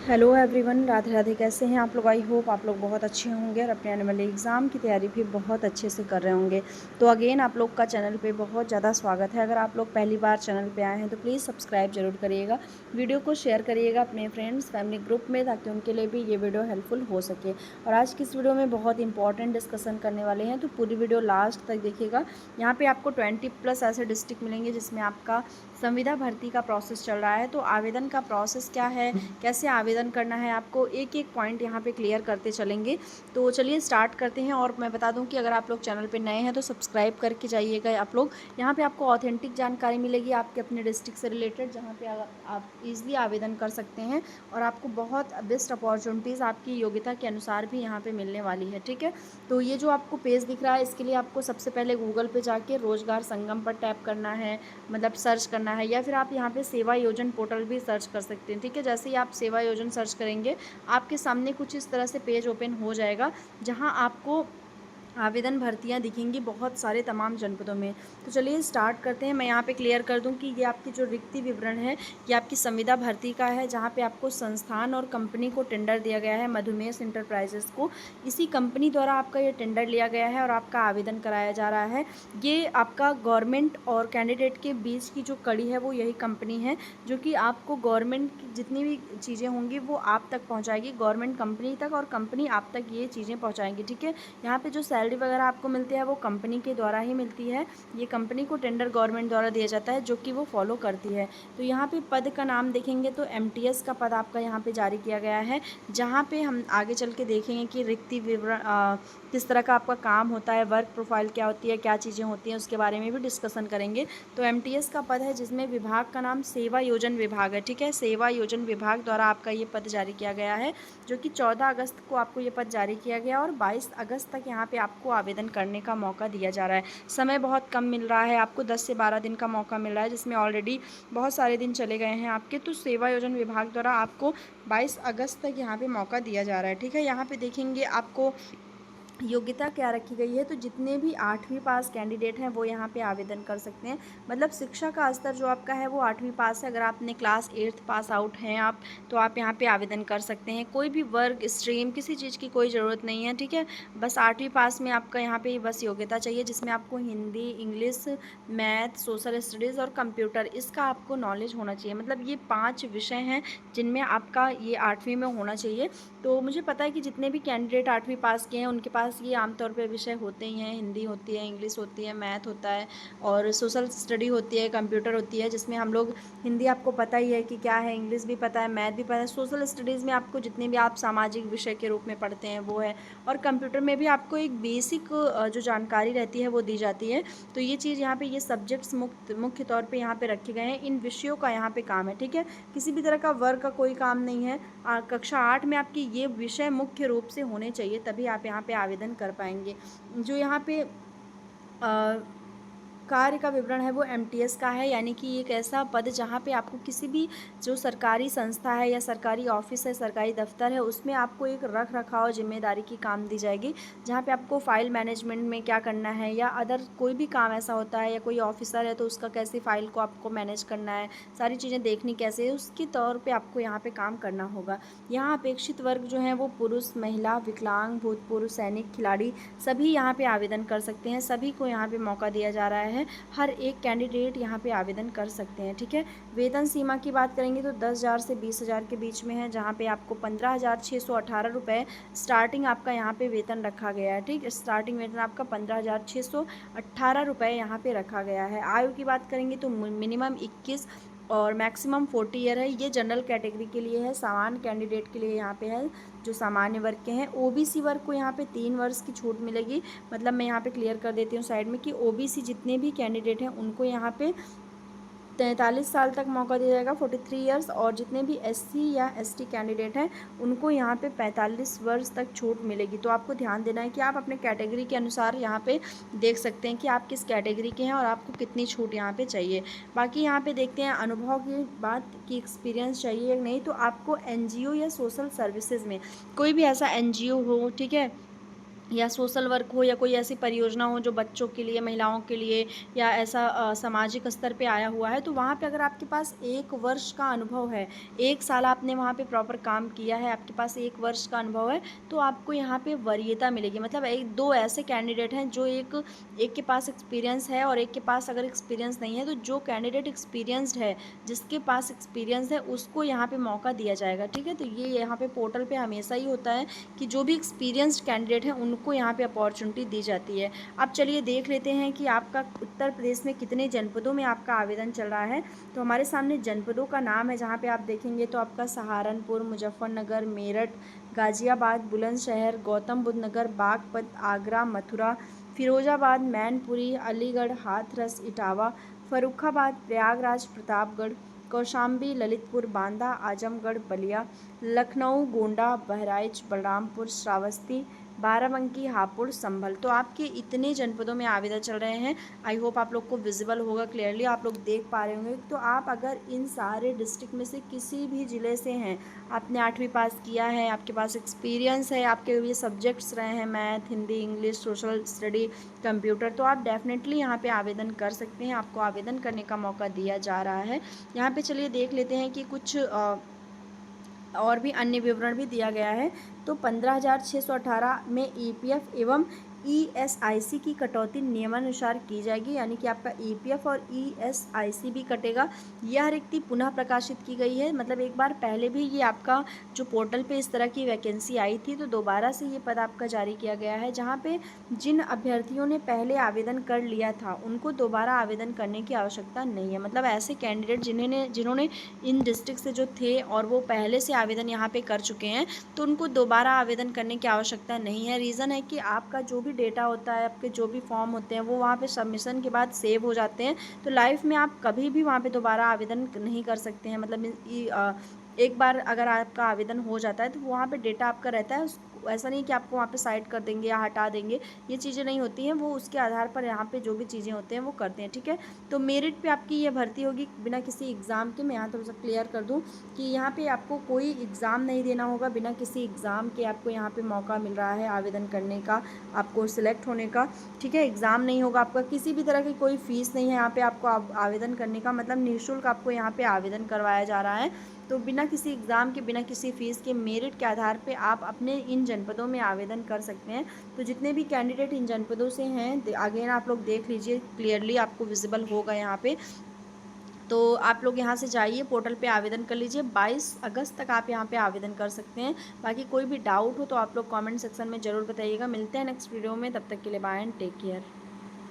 Hello everyone, Radhe Radhe. कैसे हैं आप लोग? आई होप आप लोग बहुत अच्छे होंगे और अपने आने वाले एग्ज़ाम की तैयारी भी बहुत अच्छे से कर रहे होंगे। तो अगेन आप लोग का चैनल पे बहुत ज़्यादा स्वागत है। अगर आप लोग पहली बार चैनल पे आए हैं तो प्लीज़ सब्सक्राइब जरूर करिएगा, वीडियो को शेयर करिएगा अपने फ्रेंड्स फैमिली ग्रुप में, ताकि उनके लिए भी ये वीडियो हेल्पफुल हो सके। और आज की इस वीडियो में बहुत इंपॉर्टेंट डिस्कसन करने वाले हैं, तो पूरी वीडियो लास्ट तक देखिएगा। यहाँ पर आपको 20+ ऐसे डिस्ट्रिक्ट मिलेंगे जिसमें आपका संविदा भर्ती का प्रोसेस चल रहा है। तो आवेदन का प्रोसेस क्या है, कैसे आवेदन करना है, आपको एक एक पॉइंट यहाँ पे क्लियर करते चलेंगे। तो चलिए स्टार्ट करते हैं। और मैं बता दूं कि अगर आप लोग चैनल पे नए हैं तो सब्सक्राइब करके जाइएगा आप लोग। यहाँ पे आपको ऑथेंटिक जानकारी मिलेगी आपके अपने डिस्ट्रिक्ट से रिलेटेड, जहाँ पे आप ईजिली आवेदन कर सकते हैं। और आपको बहुत बेस्ट अपॉर्चुनिटीज़ आपकी योग्यता के अनुसार भी यहाँ पर मिलने वाली है। ठीक है, तो ये जो आपको पेज दिख रहा है, इसके लिए आपको सबसे पहले गूगल पे जाके रोजगार संगम पर टैप करना है, मतलब सर्च करना है, या फिर आप यहाँ पे सेवा योजन पोर्टल भी सर्च कर सकते हैं। ठीक है, जैसे ही आप सेवा योजन सर्च करेंगे आपके सामने कुछ इस तरह से पेज ओपन हो जाएगा, जहाँ आपको आवेदन भर्तियां दिखेंगी बहुत सारे तमाम जनपदों में। तो चलिए स्टार्ट करते हैं। मैं यहाँ पे क्लियर कर दूं कि ये आपकी जो रिक्ति विवरण है ये आपकी संविदा भर्ती का है, जहाँ पे आपको संस्थान और कंपनी को टेंडर दिया गया है, मधुमेश इंटरप्राइजेस को। इसी कंपनी द्वारा आपका ये टेंडर लिया गया है और आपका आवेदन कराया जा रहा है। ये आपका गवर्नमेंट और कैंडिडेट के बीच की जो कड़ी है वो यही कंपनी है, जो कि आपको गवर्नमेंट की जितनी भी चीज़ें होंगी वो आप तक पहुँचाएगी, गवर्नमेंट कंपनी तक, और कंपनी आप तक ये चीज़ें पहुँचाएंगी। ठीक है, यहाँ पे जो सैलरी वगैरह आपको मिलती है वो कंपनी के द्वारा ही मिलती है। ये कंपनी को टेंडर गवर्नमेंट द्वारा दिया जाता है, जो कि वो फॉलो करती है। तो यहाँ पे पद का नाम देखेंगे तो एमटीएस का पद आपका यहाँ पे जारी किया गया है, जहाँ पे हम आगे चल के देखेंगे कि रिक्ति विवरण किस तरह का आपका काम होता है, वर्क प्रोफाइल क्या होती है, क्या चीज़ें होती हैं, उसके बारे में भी डिस्कसन करेंगे। तो एमटीएस का पद है जिसमें विभाग का नाम सेवा योजन विभाग है। ठीक है, सेवा योजन विभाग द्वारा आपका ये पद जारी किया गया है, जो कि 14 अगस्त को आपको ये पद जारी किया गया और 22 अगस्त तक यहाँ पे आपको आवेदन करने का मौका दिया जा रहा है। समय बहुत कम मिल रहा है आपको, 10 से 12 दिन का मौका मिल रहा है, जिसमें ऑलरेडी बहुत सारे दिन चले गए हैं आपके। तो सेवा योजन विभाग द्वारा आपको 22 अगस्त तक यहाँ पे मौका दिया जा रहा है। ठीक है, यहाँ पे देखेंगे आपको योग्यता क्या रखी गई है। तो जितने भी 8वीं पास कैंडिडेट हैं वो यहाँ पे आवेदन कर सकते हैं। मतलब शिक्षा का स्तर जो आपका है वो 8वीं पास है। अगर आपने क्लास 8th पास आउट हैं आप, तो आप यहाँ पे आवेदन कर सकते हैं। कोई भी वर्ग स्ट्रीम किसी चीज़ की कोई ज़रूरत नहीं है। ठीक है, बस 8वीं पास में आपका यहाँ पे बस योग्यता चाहिए, जिसमें आपको Hindi, English, math, social studies और कंप्यूटर, इसका आपको नॉलेज होना चाहिए। मतलब ये 5 विषय हैं जिनमें आपका ये 8वीं में होना चाहिए। तो मुझे पता है कि जितने भी कैंडिडेट 8वीं पास किए हैं उनके पास ये आमतौर पे विषय होते ही हैं। हिंदी होती है, इंग्लिश होती है, मैथ होता है और सोशल स्टडी होती है, कंप्यूटर होती है, जिसमें हम लोग हिंदी आपको पता ही है कि क्या है, इंग्लिश भी पता है, मैथ भी पता है। सोशल स्टडीज़ में आपको जितने भी आप सामाजिक विषय के रूप में पढ़ते हैं वो है, और कंप्यूटर में भी आपको एक बेसिक जो जानकारी रहती है वो दी जाती है। तो ये चीज़ यहाँ पे ये सब्जेक्ट्स मुख्य तौर पे यहाँ पे रखे गए हैं। इन विषयों का यहाँ पे काम है। ठीक है, किसी भी तरह का वर्ग का कोई काम नहीं है। कक्षा 8 में आपकी ये विषय मुख्य रूप से होने चाहिए, तभी आप यहाँ पे आवेदन कर पाएंगे। जो यहाँ पे कार्य का विवरण है वो एमटीएस का है, यानी कि एक ऐसा पद जहाँ पे आपको किसी भी जो सरकारी संस्था है या सरकारी ऑफिस है, सरकारी दफ्तर है, उसमें आपको एक रख रखाव जिम्मेदारी की काम दी जाएगी, जहाँ पे आपको फाइल मैनेजमेंट में क्या करना है, या अदर कोई भी काम ऐसा होता है, या कोई ऑफिसर है तो उसका कैसे फाइल को आपको मैनेज करना है, सारी चीज़ें देखनी कैसे है, उसके तौर पर आपको यहाँ पर काम करना होगा। यहाँ अपेक्षित वर्ग जो है वो पुरुष, महिला, विकलांग, भूतपूर्व सैनिक, खिलाड़ी, सभी यहाँ पे आवेदन कर सकते हैं। सभी को यहाँ पे मौका दिया जा रहा है। हर एक कैंडिडेट यहाँ पे आवेदन कर सकते हैं। ठीक है, वेतन सीमा की बात करेंगे तो 10,000 से 20,000 के बीच में है, जहाँ पे आपको 15,618 रुपये स्टार्टिंग आपका यहाँ पे वेतन रखा गया है। ठीक, स्टार्टिंग वेतन आपका 15,618 रुपये यहाँ पे रखा गया है। आयु की बात करेंगे तो मिनिमम 21 और मैक्सिमम 40 ईयर है। ये जनरल कैटेगरी के लिए है, सामान्य कैंडिडेट के लिए यहाँ पे है जो सामान्य वर्ग के हैं। ओबीसी वर्ग को यहाँ पे 3 वर्ष की छूट मिलेगी। मतलब मैं यहाँ पे क्लियर कर देती हूँ साइड में कि ओबीसी जितने भी कैंडिडेट हैं उनको यहाँ पे 43 साल तक मौका दिया जाएगा, 43 ईयर्स, और जितने भी एससी या एसटी कैंडिडेट हैं उनको यहाँ पे 45 वर्ष तक छूट मिलेगी। तो आपको ध्यान देना है कि आप अपने कैटेगरी के अनुसार यहाँ पे देख सकते हैं कि आप किस कैटेगरी के हैं और आपको कितनी छूट यहाँ पे चाहिए। बाकी यहाँ पे देखते हैं अनुभव की बात कि एक्सपीरियंस चाहिए या नहीं। तो आपको एनजीओ या सोशल सर्विसेज में कोई भी ऐसा एनजीओ हो, ठीक है, या सोशल वर्क हो या कोई ऐसी परियोजना हो जो बच्चों के लिए, महिलाओं के लिए या ऐसा सामाजिक स्तर पे आया हुआ है, तो वहाँ पे अगर आपके पास 1 वर्ष का अनुभव है, 1 साल आपने वहाँ पे प्रॉपर काम किया है, आपके पास 1 वर्ष का अनुभव है, तो आपको यहाँ पे वरीयता मिलेगी। मतलब 1-2 ऐसे कैंडिडेट हैं जो एक के पास एक्सपीरियंस है और एक के पास अगर एक्सपीरियंस नहीं है, तो जो कैंडिडेट एक्सपीरियंस्ड है, जिसके पास एक्सपीरियंस है, उसको यहाँ पे मौका दिया जाएगा, ठीक है? तो ये यहाँ पे पोर्टल पे हमेशा ही होता है कि जो भी एक्सपीरियंस्ड कैंडिडेट हैं उनको यहाँ पे अपॉर्चुनिटी दी जाती है। अब चलिए देख लेते हैं कि आपका उत्तर प्रदेश में कितने जनपदों में आपका आवेदन चल रहा है। तो हमारे सामने जनपदों का नाम है, जहाँ पे आप देखेंगे तो आपका सहारनपुर, मुजफ्फरनगर, मेरठ, गाज़ियाबाद, बुलंदशहर, गौतम बुद्ध नगर, बागपत, आगरा, मथुरा, फिरोजाबाद, मैनपुरी, अलीगढ़, हाथरस, इटावा, फर्रुखाबाद, प्रयागराज, प्रतापगढ़, कौशाम्बी, ललितपुर, बांदा, आजमगढ़, बलिया, लखनऊ, गोंडा, बहराइच, बलरामपुर, श्रावस्ती, बाराबंकी, हापुड़, संभल। तो आपके इतने जनपदों में आवेदन चल रहे हैं। आई होप आप लोग को विजिबल होगा, क्लियरली आप लोग देख पा रहे होंगे। तो आप अगर इन सारे डिस्ट्रिक्ट में से किसी भी ज़िले से हैं, आपने 8वीं पास किया है, आपके पास एक्सपीरियंस है, आपके ये सब्जेक्ट्स रहे हैं math, Hindi, English, social study, computer, तो आप डेफिनेटली यहाँ पे आवेदन कर सकते हैं। आपको आवेदन करने का मौका दिया जा रहा है। यहाँ पे चलिए देख लेते हैं कि कुछ और भी अन्य विवरण भी दिया गया है। तो 15,618 में ईपीएफ एवं ईएसआईसी की कटौती नियमानुसार की जाएगी, यानी कि आपका ईपीएफ और ईएसआईसी भी कटेगा। यह रिक्ति पुनः प्रकाशित की गई है, मतलब एक बार पहले भी ये आपका जो पोर्टल पे इस तरह की वैकेंसी आई थी, तो दोबारा से ये पद आपका जारी किया गया है, जहाँ पे जिन अभ्यर्थियों ने पहले आवेदन कर लिया था उनको दोबारा आवेदन करने की आवश्यकता नहीं है। मतलब ऐसे कैंडिडेट जिन्होंने इन डिस्ट्रिक्ट से जो थे और वो पहले से आवेदन यहाँ पे कर चुके हैं, तो उनको दोबारा आवेदन करने की आवश्यकता नहीं है। रीज़न है कि आपका जो भी डेटा होता है, आपके जो भी फॉर्म होते हैं, वो वहाँ पे सबमिशन के बाद सेव हो जाते हैं। तो लाइफ में आप कभी भी वहाँ पे दोबारा आवेदन नहीं कर सकते हैं। मतलब एक बार अगर आपका आवेदन हो जाता है तो वहाँ पे डेटा आपका रहता है। ऐसा नहीं कि आपको वहाँ पे साइड कर देंगे या हटा देंगे, ये चीज़ें नहीं होती हैं। वो उसके आधार पर यहाँ पे जो भी चीज़ें होते हैं वो करते हैं, ठीक है। तो मेरिट पे आपकी ये भर्ती होगी बिना किसी एग्ज़ाम के। मैं यहाँ थोड़ा सा क्लियर कर दूँ कि यहाँ पे आपको कोई एग्ज़ाम नहीं देना होगा, बिना किसी एग्ज़ाम के आपको यहाँ पे मौका मिल रहा है आवेदन करने का, आपको सिलेक्ट होने का, ठीक है। एग्ज़ाम नहीं होगा आपका, किसी भी तरह की कोई फ़ीस नहीं है यहाँ पे आपको आवेदन करने का, मतलब निःशुल्क आपको यहाँ पे आवेदन करवाया जा रहा है। तो बिना किसी एग्ज़ाम के, बिना किसी फ़ीस के, मेरिट के आधार पे आप अपने इन जनपदों में आवेदन कर सकते हैं। तो जितने भी कैंडिडेट इन जनपदों से हैं, अगेन आप लोग देख लीजिए, क्लियरली आपको विजिबल होगा यहाँ पे। तो आप लोग यहाँ से जाइए, पोर्टल पे आवेदन कर लीजिए। 22 अगस्त तक आप यहाँ पे आवेदन कर सकते हैं। बाकी कोई भी डाउट हो तो आप लोग कमेंट सेक्शन में ज़रूर बताइएगा। मिलते हैं नेक्स्ट वीडियो में, तब तक के लिए बाय एंड टेक केयर।